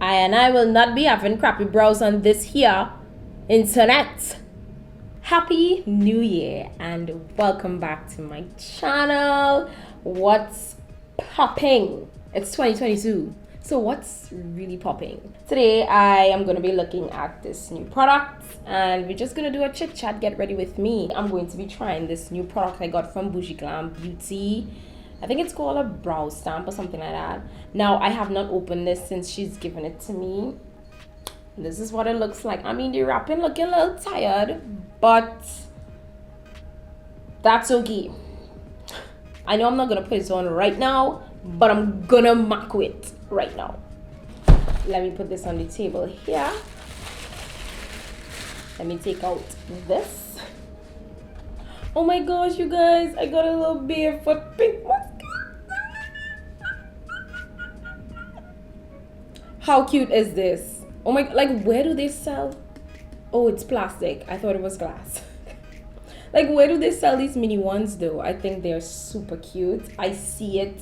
I will not be having crappy brows on this here internet. Happy New Year and welcome back to my channel. What's popping? It's 2022. So what's really popping? Today I am going to be looking at this new product and we're just going to do a chit chat. Get ready with me. I'm going to be trying this new product I got from Boujee Glam Beauty. I think it's called a BROWS stamp or something like that. Now I have not opened this since she's given it to me. This is what it looks like. I mean, the wrapping looking a little tired, but that's okay. I know I'm not gonna put it on right now, but I'm gonna mark it right now. Let me put this on the table here. Let me take out this. Oh my gosh, you guys, I got a little barefoot pink mascara. How cute is this? Oh my, like, where do they sell? Oh, it's plastic. I thought it was glass. Like, where do they sell these mini ones though? I think they're super cute. I see it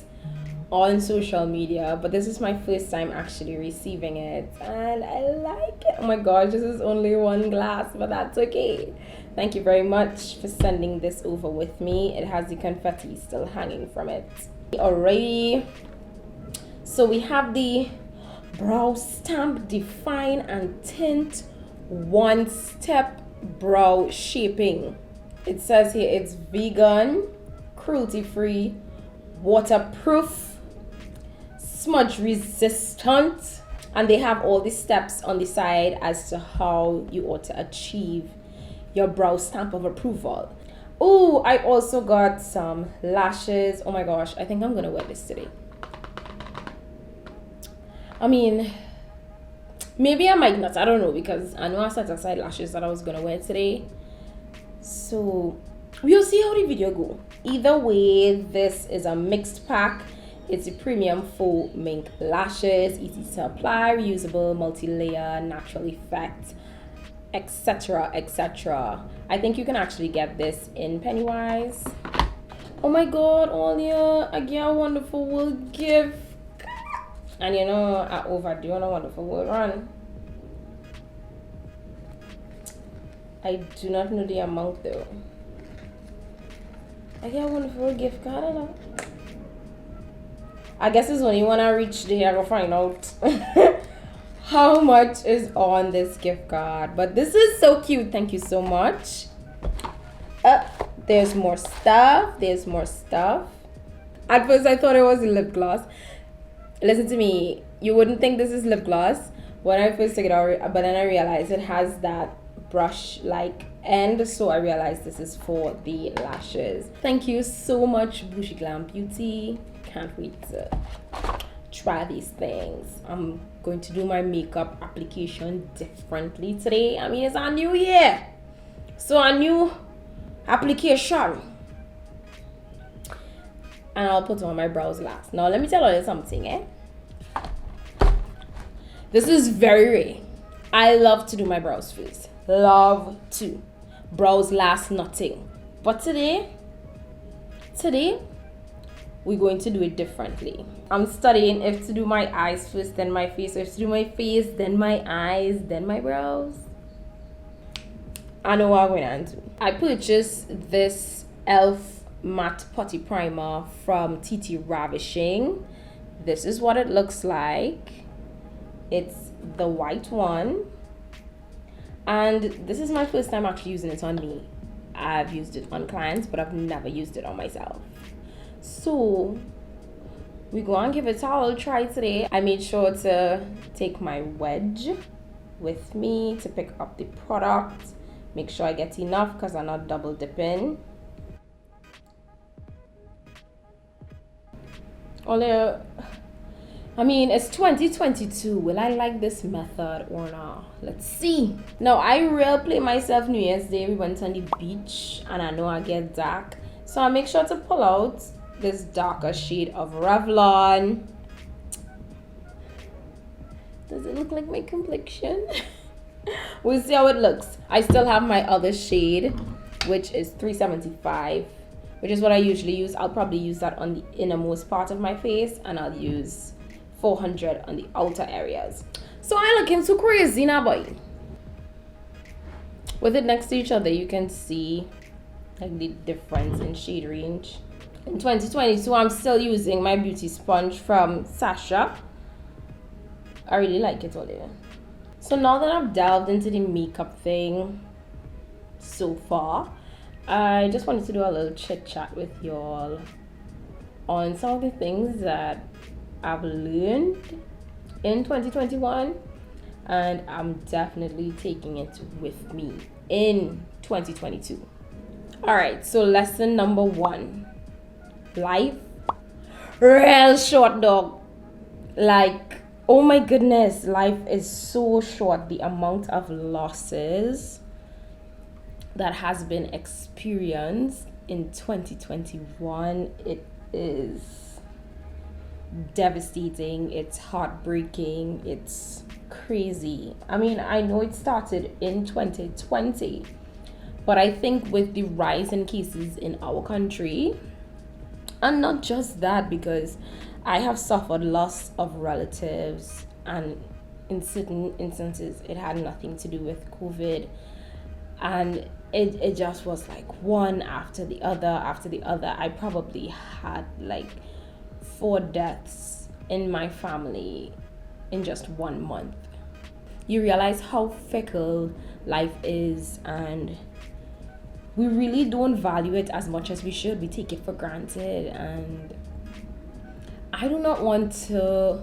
on social media, but this is my first time actually receiving it and I like it. Oh my gosh, this is only one glass, but that's okay. Thank you very much for sending this over with me. It has the confetti still hanging from it. Alrighty, so we have the BROWS Stamp Define and Tint One Step Brow Shaping. It says here it's vegan, cruelty free, waterproof, smudge resistant, and they have all the steps on the side as to how you ought to achieve your brow stamp of approval. Oh, I also got some lashes. Oh my gosh, I think I'm gonna wear this today. I mean, maybe I might not, I don't know, because I know I set aside lashes that I was gonna wear today. So we'll see how the video go. Either way, this is a mixed pack. It's a premium faux mink lashes, easy to apply, reusable, multi-layer, natural effect, etc, etc. I think you can actually get this in Pennywise. Oh my god, Olia, I get a wonderful world gift. And you know, I overdo on a wonderful world run. I do not know the amount though. I get a wonderful gift card, I don't know. I guess it's only when I reach there I will find out how much is on this gift card. But this is so cute. Thank you so much. There's more stuff. There's more stuff. At first I thought it was a lip gloss. Listen to me. You wouldn't think this is lip gloss when I first took it out, but then I realized it has that brush-like end, so I realized this is for the lashes. Thank you so much, Boujee Glam Beauty. Can't wait to try these things. I'm going to do my makeup application differently today. I mean, it's a new year, so a new application. And I'll put on my brows last. Now, let me tell you something, This is very rare. I love to do my brows first. Love to. Brows last nothing. But today, we're going to do it differently. I'm studying if to do my eyes first, then my face, or if to do my face, then my eyes, then my brows. I know what I'm going to do. I purchased this E.L.F matte putty primer from Ravishing. This is what it looks like. It's the white one, and this is my first time actually using it on me. I've used it on clients, but I've never used it on myself. So we go and give it a little try today. I made sure to take my wedge with me to pick up the product. Make sure I get enough because I'm not double dipping. Although, I mean, it's 2022. Will I like this method or not? Let's see. Now, I real play myself New Year's Day. We went on the beach and I know I get dark. So I make sure to pull out this darker shade of Revlon. Does it look like my complexion? We'll see how it looks. I still have my other shade, which is 375. Which is what I usually use. I'll probably use that on the innermost part of my face, and I'll use 400 on the outer areas. So I looking so crazy now, boy. With it next to each other, you can see like the difference in shade range. In 2022, I'm still using my beauty sponge from Sasha. I really like it already. So now that I've delved into the makeup thing so far, I just wanted to do a little chit chat with y'all on some of the things that I've learned in 2021, and I'm definitely taking it with me in 2022. All right, so lesson number 1: life real short, dog. Like, oh my goodness, life is so short. The amount of losses that has been experienced in 2021, it is devastating, it's heartbreaking, it's crazy. I mean, I know it started in 2020, but I think with the rise in cases in our country, and not just that, because I have suffered loss of relatives, and in certain instances it had nothing to do with COVID, and it just was like one after the other. I probably had like 4 deaths in my family in just 1 month. You realize how fickle life is, and we really don't value it as much as we should. We take it for granted, and I do not want to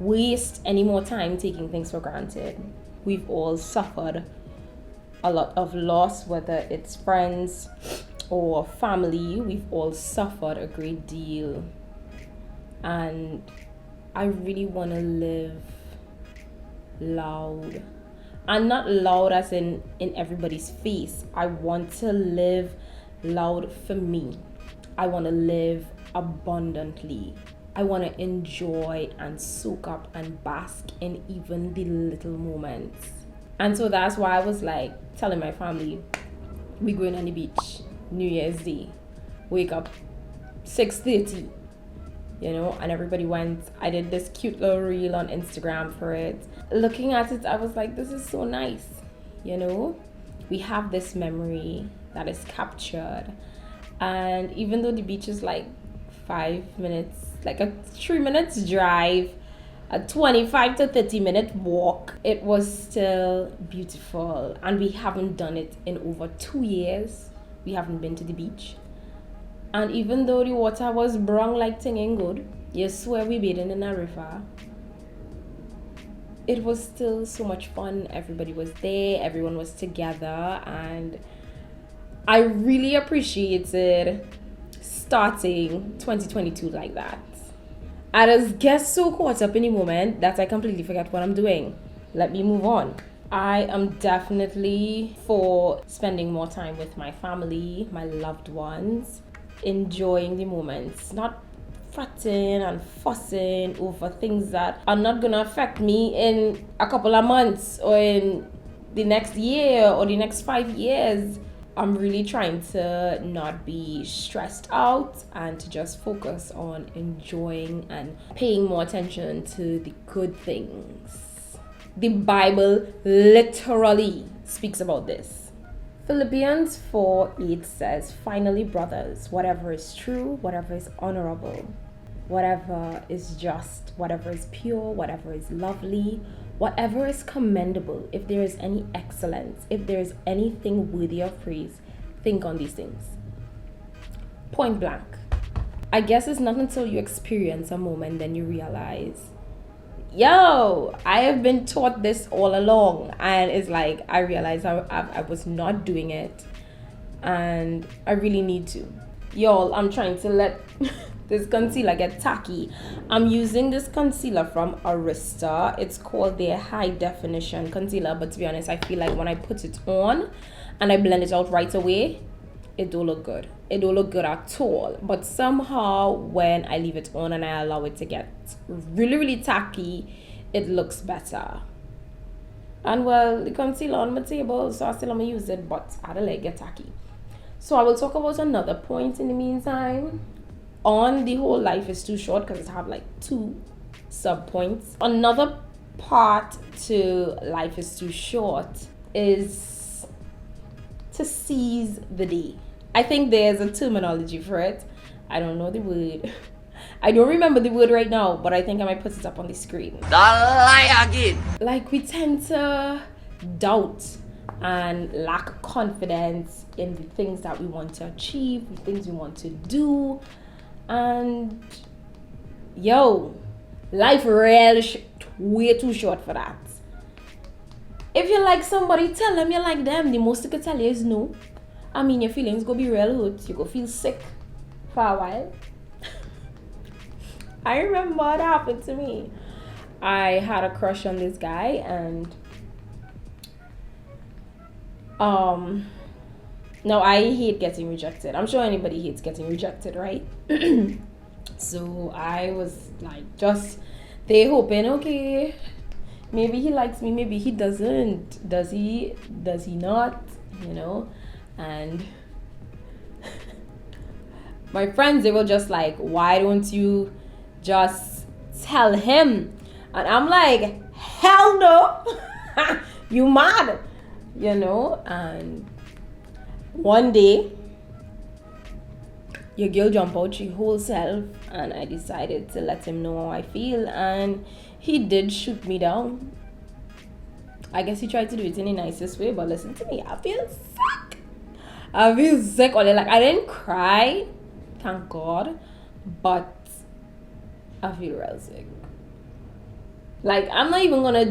waste any more time taking things for granted. We've all suffered a lot of loss, whether it's friends or family. We've all suffered a great deal, and I really want to live loud, and not loud as in everybody's face. I want to live loud for me. I want to live abundantly. I want to enjoy and soak up and bask in even the little moments. And so that's why I was like telling my family, we going on the beach New Year's Day, wake up 6:30, you know, and everybody went. I did this cute little reel on Instagram for it. Looking at it, I was like, this is so nice, you know. We have this memory that is captured, and even though the beach is like 5 minutes, like a 3 minutes drive, a 25 to 30 minute walk, it was still beautiful. And we haven't done it in over 2 years. We haven't been to the beach, and even though the water was brown like tinging good, you swear we bathing in a river, it was still so much fun. Everybody was there, everyone was together, and I really appreciated starting 2022 like that. I just get so caught up in the moment that I completely forget what I'm doing. Let me move on. I am definitely for spending more time with my family, my loved ones, enjoying the moments, not fretting and fussing over things that are not gonna affect me in a couple of months or in the next year or the next 5 years. I'm really trying to not be stressed out and to just focus on enjoying and paying more attention to the good things. The Bible literally speaks about this. Philippians 4:8 says, finally, brothers, whatever is true, whatever is honorable, whatever is just, whatever is pure, whatever is lovely, whatever is commendable, if there is any excellence, if there is anything worthy of praise, think on these things. Point blank. I guess it's not until you experience a moment then you realize, yo, I have been taught this all along. And it's like, I realized I was not doing it, and I really need to. Y'all, I'm trying to let this concealer get tacky. I'm using this concealer from Arista. It's called their high definition concealer, but to be honest, I feel like when I put it on and I blend it out right away, it don't look good. It don't look good at all. But somehow when I leave it on and I allow it to get really tacky, it looks better. And well, the concealer on my table, so I still am gonna use it, but I don't let it get tacky. So I will talk about another point in the meantime on the whole life is too short, because I have like 2 sub points. Another part to life is too short is to seize the day. I think there's a terminology for it. I don't know the word. I don't remember the word right now, but I think I might put it up on the screen. Don't lie again. Like, we tend to doubt and lack confidence in the things that we want to achieve, the things we want to do. And life really way too short for that. If you like somebody, tell them you like them. The most you can tell you is no. I mean, your feelings go be real hurt. You go feel sick for a while. I remember what happened to me. I had a crush on this guy, and no, I hate getting rejected. I'm sure anybody hates getting rejected, right? So I was like, just they hoping, okay, maybe he likes me, maybe he doesn't. Does he not? And my friends, they were just like, why don't you just tell him? And I'm like, hell no. You mad? And one day your girl jump out she whole self, and I decided to let him know how I feel, and he did shoot me down. I guess he tried to do it in the nicest way, but listen to me, I feel sick. I didn't cry, thank God, but I feel real sick. Like, I'm not even gonna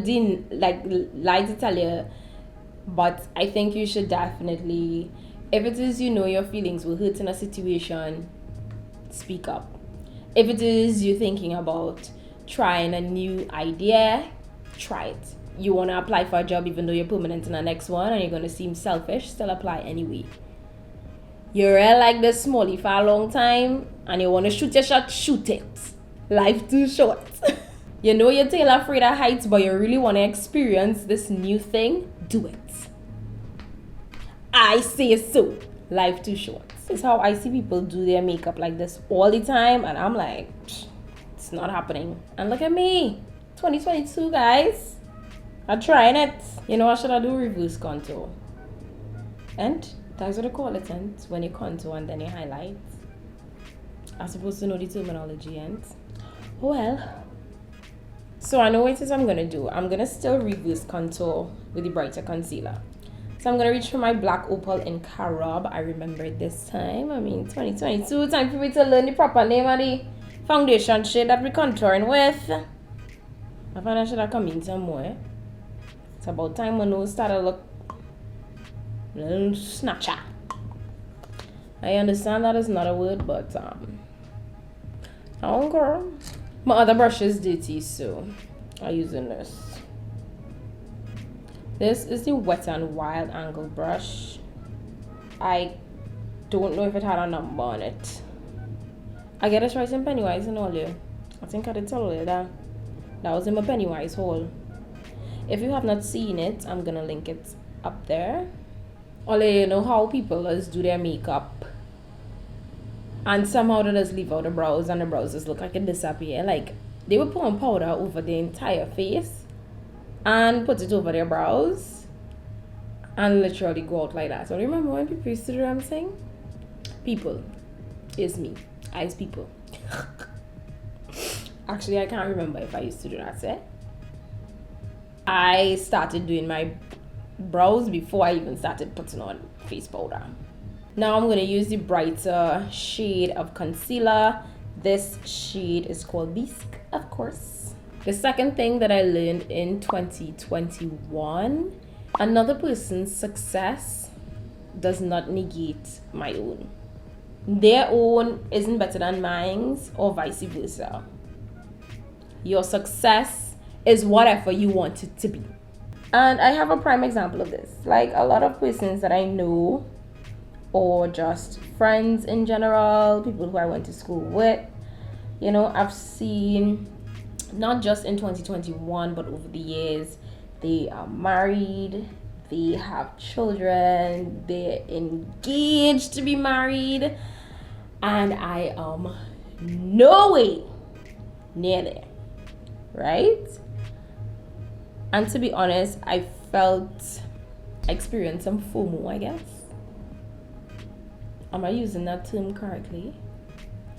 lie to tell you, but I think you should definitely, if it is your feelings will hurt in a situation, speak up. If it is you thinking about trying a new idea, try it. You want to apply for a job even though you're permanent in the next one and you're going to seem selfish, still apply anyway. You're like this smallie for a long time and you want to shoot your shot, shoot it. Life too short. You're still afraid of heights, but you really want to experience this new thing, do it. I say so. Life too short. This is how I see people do their makeup like this all the time, and I'm like, it's not happening. And look at me, 2022, guys. I'm trying it. I should do reverse contour. And that's what they call it, and when you contour and then you highlight. I'm supposed to know the terminology, and well. So I know what it is I'm gonna do. I'm gonna still reverse contour with the brighter concealer. So I'm gonna reach for my black Opal in Carob. I remember it this time. 2022, time for me to learn the proper name of the foundation shade that we're contouring with. I find I should have come in somewhere. It's about time my nose started to look a little snatcher. I understand that is not a word, but I don't care. My other brush is dirty, so I'm using this. This is the Wet n Wild angle brush. I don't know if it had a number on it. I get it right in Pennywise and all you. I think I did tell you that. That was in my Pennywise haul. If you have not seen it, I'm gonna link it up there. You know how people just do their makeup and somehow they just leave out the brows and the brows just look like it disappear. Like, they would put on powder over the entire face and put it over their brows and literally go out like that. So remember when people used to do what I'm saying? People is me. I's people. Actually, I can't remember if I used to do that. I started doing my brows before I even started putting on face powder. Now I'm going to use the brighter shade of concealer. This shade is called Bisque, of course. The second thing that I learned in 2021, another person's success does not negate my own. Their own isn't better than mine's or vice versa. Your success is whatever you want it to be. And I have a prime example of this. Like, a lot of persons that I know, or just friends in general, people who I went to school with, I've seen, not just in 2021, but over the years, they are married, they have children, they're engaged to be married, and I am no way near there. right? And to be honest, I experienced some FOMO, I guess. Am I using that term correctly?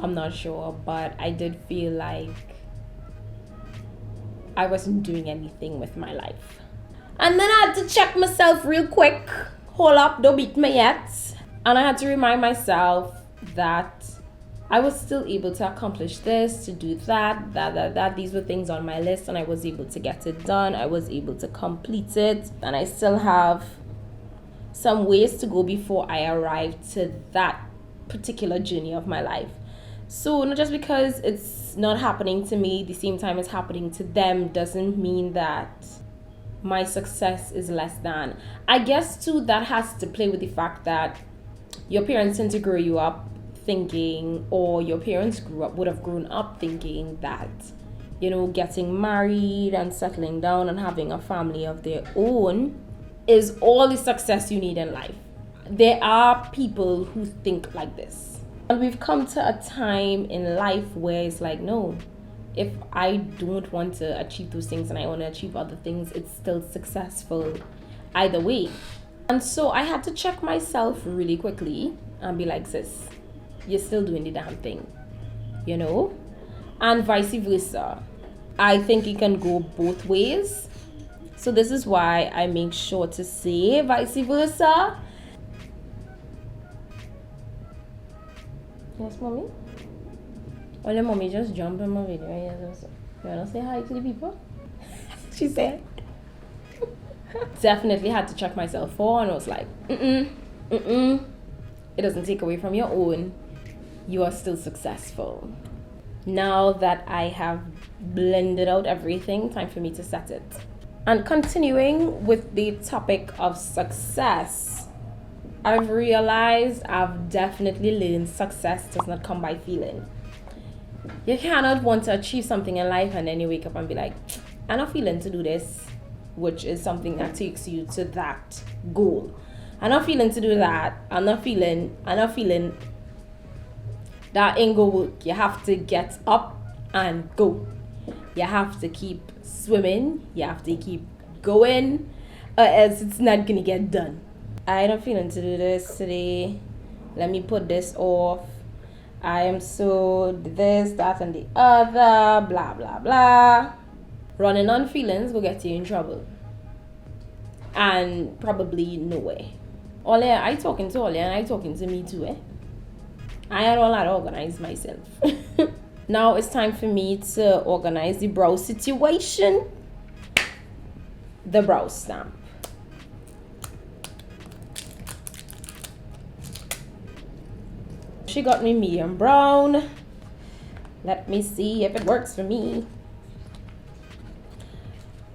I'm not sure, but I did feel like I wasn't doing anything with my life. And then I had to check myself real quick. Hold up, don't beat me yet. And I had to remind myself that I was still able to accomplish this, to do that. These were things on my list and I was able to get it done. I was able to complete it. And I still have some ways to go before I arrive to that particular journey of my life. So not just because it's not happening to me the same time it's happening to them doesn't mean that my success is less than. I guess too that has to play with the fact that your parents tend to grow you up thinking, or your parents would have grown up thinking that, you know, getting married and settling down and having a family of their own is all the success you need in life. There are people who think like this. And we've come to a time in life where it's like, no, if I don't want to achieve those things and I want to achieve other things, it's still successful either way. And so I had to check myself really quickly and be like, sis, you're still doing the damn thing, you know? And vice versa. I think it can go both ways. So this is why I make sure to say vice versa. Yes, mommy? Well, the mommy just jumped in my video. You wanna say hi to the people? She said. Definitely had to check myself for, and I was like, It doesn't take away from your own. You are still successful. Now that I have blended out everything, time for me to set it. And continuing with the topic of success, I've realized I've definitely learned success does not come by feeling. You cannot want to achieve something in life and then you wake up and be like, I'm not feeling to do this, which is something that takes you to that goal. I'm not feeling to do that. I'm not feeling that ain't gonna work. You have to get up and go. You have to keep swimming. You have to keep going, or else it's not gonna get done. I'm not feeling to do this today. Let me put this off. I am so this, that, and the other, blah, blah, blah. Running on feelings will get you in trouble. And probably nowhere. Olia, I talking to Olia and I talking to me too, I had all that organized myself. Now it's time for me to organize the brow situation. The brow stamp. She got me medium brown. Let me see if it works for me.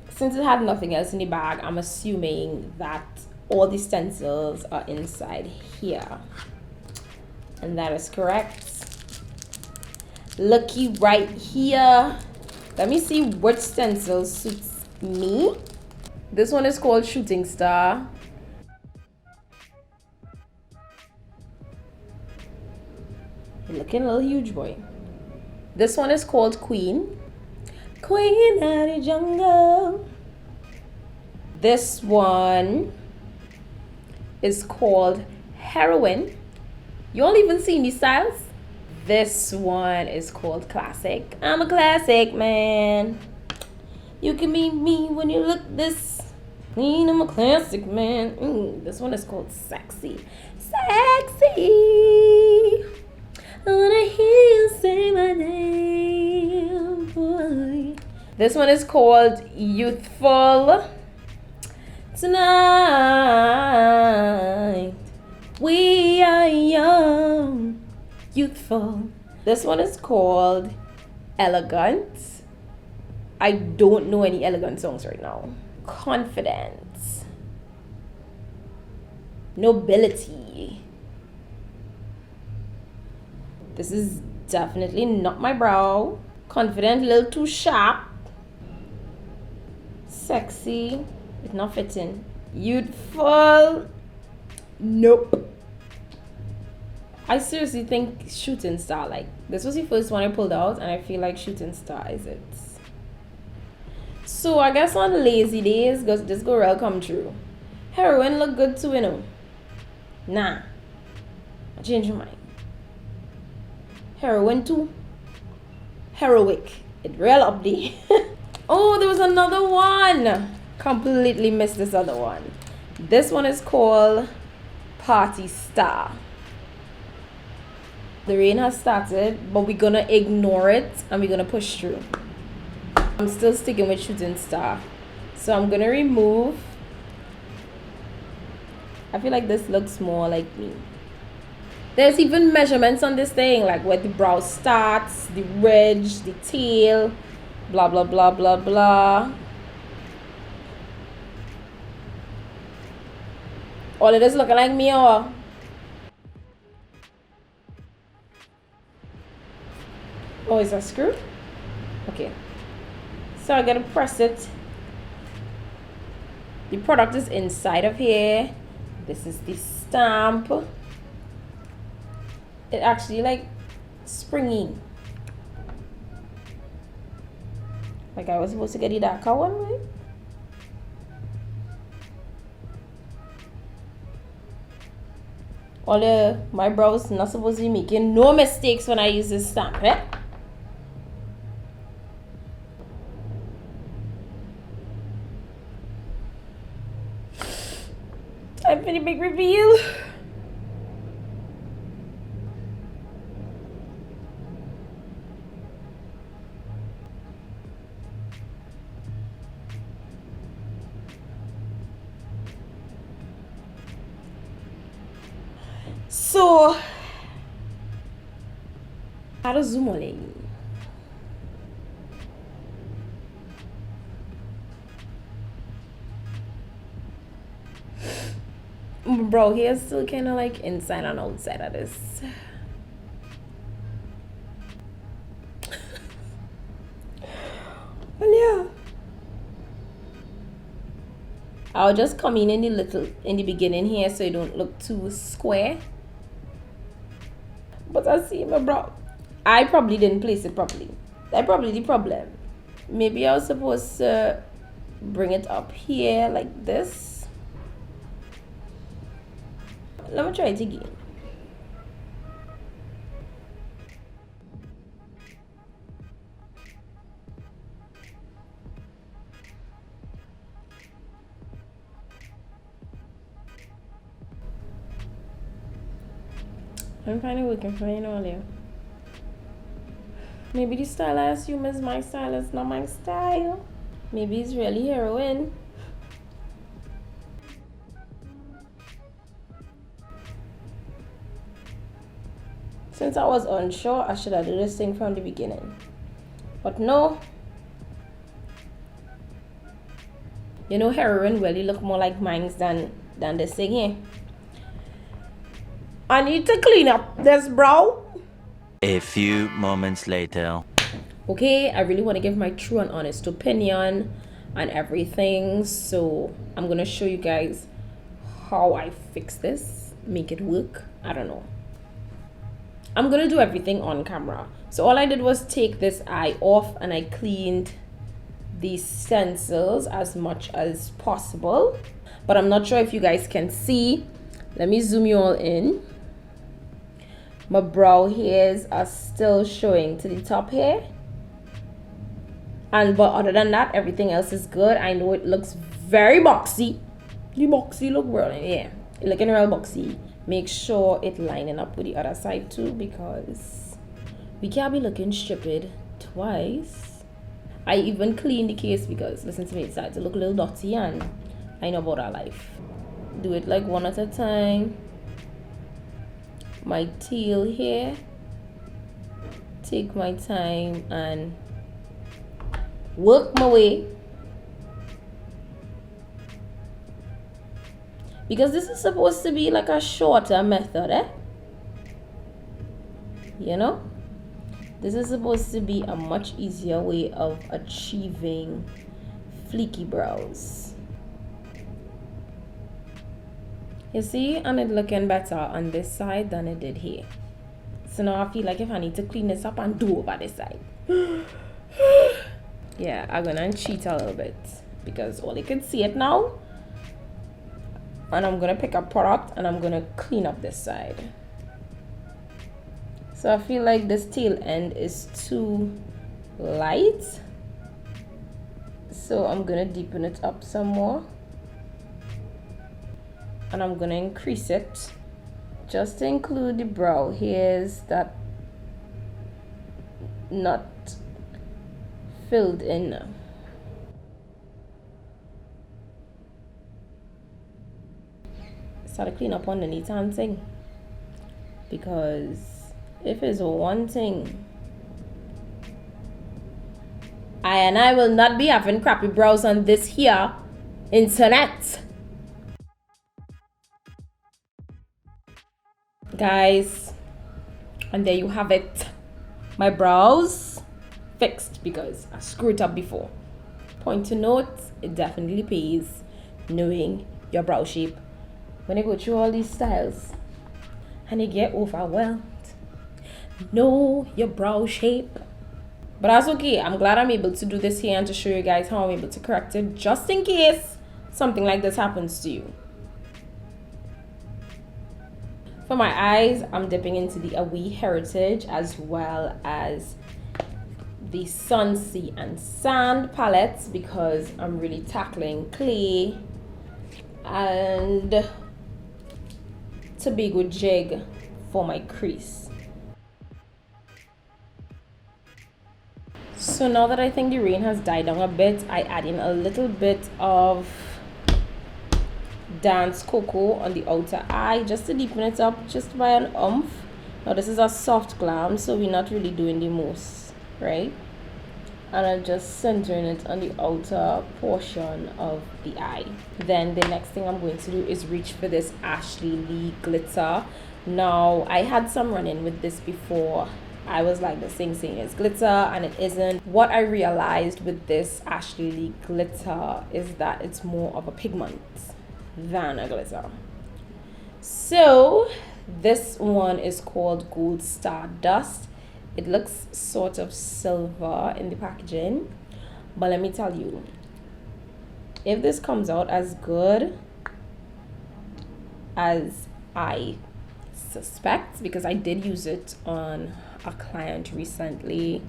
Since it had nothing else in the bag, I'm assuming that all the stencils are inside here. And that is correct. Looky right here. Let me see which stencil suits me. This one is called Shooting Star. You're looking a little huge, boy. This one is called Queen. Queen of the jungle. This one is called Heroine. You all even seen these styles? This one is called Classic. I'm a classic man. You can be me when you look this clean. I'm a classic man. This one is called Sexy. Sexy. I wanna hear you say my name, boy. This one is called Youthful. Tonight we are young, youthful. This one is called Elegant. I don't know any elegant songs right now. Confidence. Nobility. This is definitely not my brow. Confident, a little too sharp. Sexy, it's not fitting. Youthful, nope. I seriously think Shooting Star, like, this was the first one I pulled out and I feel like Shooting Star is it. So I guess on lazy days, this girl come true. Heroin look good too, you know. Nah, I changed my mind. Heroin too. Heroic. It real up there. Oh, there was another one. Completely missed this other one. This one is called Party Star. The rain has started, but we're gonna ignore it and we're gonna push through. I'm still sticking with Shooting Star. So I'm gonna remove. I feel like this looks more like me. There's even measurements on this thing, like where the brow starts, the ridge, the tail, blah, blah, blah, blah, blah. All it is looking like me, or? Oh, is that screw? Okay. So I gotta press it. The product is inside of here. This is the stamp. It actually like springy. Like I was supposed to get the darker one, right? My brows not supposed to be making no mistakes when I use this stamp, eh? Time for the big reveal. So, how to zoom on it? Bro, here's still kind of like inside and outside of this. Well, yeah. I'll just come in the beginning here so it don't look too square. But I see my bro. I probably didn't place it properly. That's probably the problem. Maybe I was supposed to bring it up here like this. Let me try it again. I'm finally looking for you earlier. Maybe the style I assume is my style is not my style. Maybe it's really heroin. Since I was unsure, I should have done this thing from the beginning. But no. You know, heroin really look more like mine than this thing here. I need to clean up this brow. A few moments later. Okay, I really want to give my true and honest opinion on everything. So I'm going to show you guys how I fix this. Make it work. I don't know. I'm going to do everything on camera. So all I did was take this eye off and I cleaned these stencils as much as possible. But I'm not sure if you guys can see. Let me zoom you all in. My brow hairs are still showing to the top here. But other than that, everything else is good. I know it looks very boxy. The boxy look real, yeah. It looking real boxy. Make sure it lining up with the other side too, because we can't be looking stupid twice. I even cleaned the case because, listen to me, it started to look a little dirty and I know about our life. Do it like one at a time. My tail here, take my time and work my way, because this is supposed to be like a shorter method, eh? You know, this is supposed to be a much easier way of achieving fleeky brows. You see, and it looking better on this side than it did here. So now I feel like if I need to clean this up and do over this side. Yeah, I'm gonna cheat a little bit because all you can see it now. And I'm gonna pick up product and I'm gonna clean up this side. So I feel like this tail end is too light. So I'm gonna deepen it up some more. And I'm gonna increase it just to include the brow hairs that not filled in. Start to clean up underneath and thing, because if it's one thing, I will not be having crappy brows on this here internet. Guys, and there you have it. My brows fixed because I screwed up before. Point to note, it definitely pays knowing your brow shape when you go through all these styles and you get overwhelmed. Know your brow shape. But that's okay. I'm glad I'm able to do this here and to show you guys how I'm able to correct it, just in case something like this happens to you. For my eyes, I'm dipping into the Away Heritage as well as the Sun, Sea and Sand palettes because I'm really tackling clay and Tobago jig for my crease. So now that I think the rain has died down a bit, I add in a little bit of Dance Cocoa on the outer eye just to deepen it up just by an oomph. Now this is a soft glam, so we're not really doing the most, right? And I'm just centering it on the outer portion of the eye. Then the next thing I'm going to do is reach for this Ashley Lee glitter. Now I had some run-in with this before. I was like, this thing saying it's glitter and it isn't. What I realized with this Ashley Lee glitter is that it's more of a pigment than a glitter. So this one is called Gold Stardust. It looks sort of silver in the packaging, but let me tell you, if this comes out as good as I suspect, because I did use it on a client recently,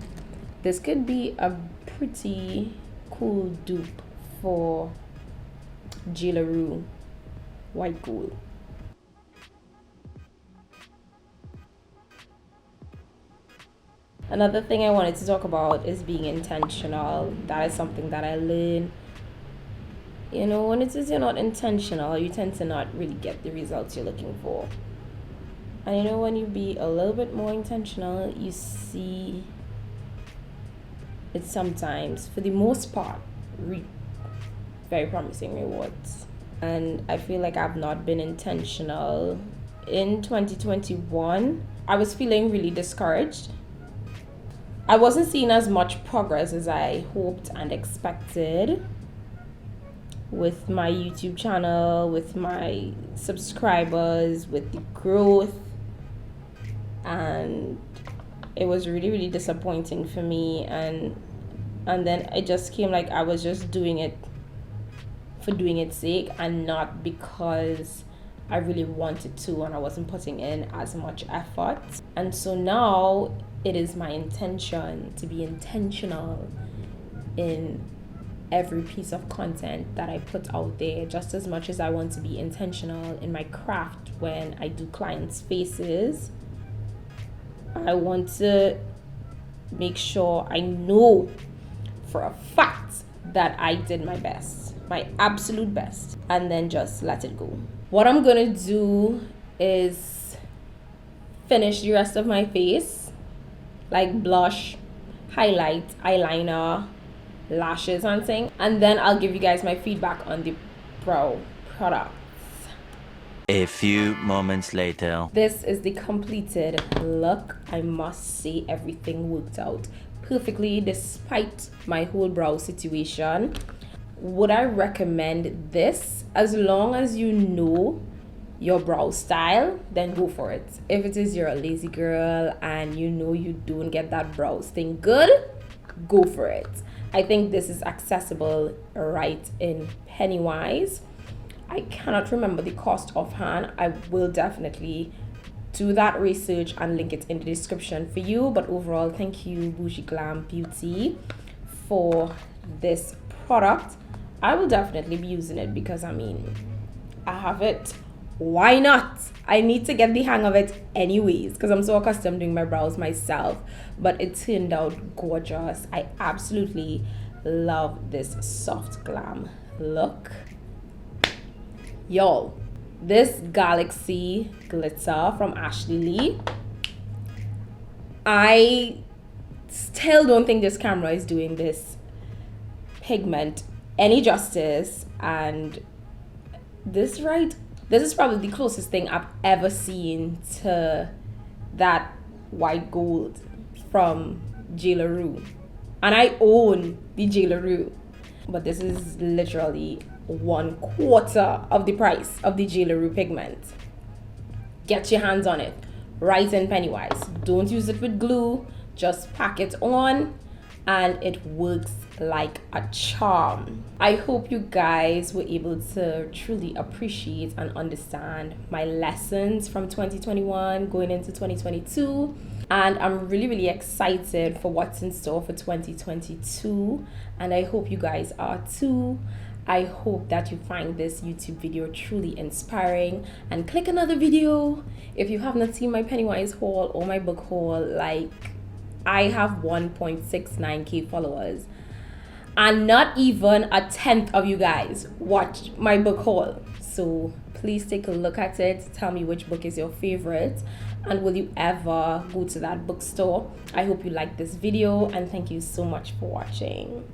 this could be a pretty cool dupe for Jewelry White Gold. Another thing I wanted to talk about is being intentional. That is something that I learned. You know, when it is you're not intentional, you tend to not really get the results you're looking for. And you know, when you be a little bit more intentional, you see it sometimes, for the most part, very promising rewards. And I feel like I've not been intentional. In 2021, I was feeling really discouraged. I wasn't seeing as much progress as I hoped and expected with my YouTube channel, with my subscribers, with the growth, and it was really disappointing for me. And then it just came like I was just doing it for doing its sake and not because I really wanted to, and I wasn't putting in as much effort. And so now it is my intention to be intentional in every piece of content that I put out there, just as much as I want to be intentional in my craft when I do clients' faces. I want to make sure I know for a fact that I did my best, my absolute best, and then just let it go. What I'm gonna do is finish the rest of my face, like blush, highlight, eyeliner, lashes and thing, and then I'll give you guys my feedback on the brow products. A few moments later. This is the completed look. I must say everything worked out perfectly despite my whole brow situation. Would I recommend this? As long as you know your brow style, then go for it. If it is you're a lazy girl and you know you don't get that brows thing good, go for it. I think this is accessible right in Pennywise. I cannot remember the cost offhand. I will definitely do that research and link it in the description for you. But overall, thank you Boujee Glam Beauty for this product. I will definitely be using it because I mean, I have it. Why not? I need to get the hang of it anyways because I'm so accustomed doing my brows myself. But it turned out gorgeous. I absolutely love this soft glam look. Y'all, this Galaxy glitter from Ashley Lee, I still don't think this camera is doing this pigment any justice. And this is probably the closest thing I've ever seen to that white gold from J. La Rue. And I own the J. La Rue, but this is literally 1/4 of the price of the J. La Rue pigment. Get your hands on it right in Pennywise. Don't use it with glue, just pack it on and it works like a charm. I hope you guys were able to truly appreciate and understand my lessons from 2021 going into 2022, and I'm really excited for what's in store for 2022, and I hope you guys are too. I hope that you find this YouTube video truly inspiring and click another video if you have not seen my Pennywise haul or my book haul. Like, I have 1.69k followers and not even a tenth of you guys watch my book haul. So please take a look at it. Tell me which book is your favorite and will you ever go to that bookstore. I hope you like this video and thank you so much for watching.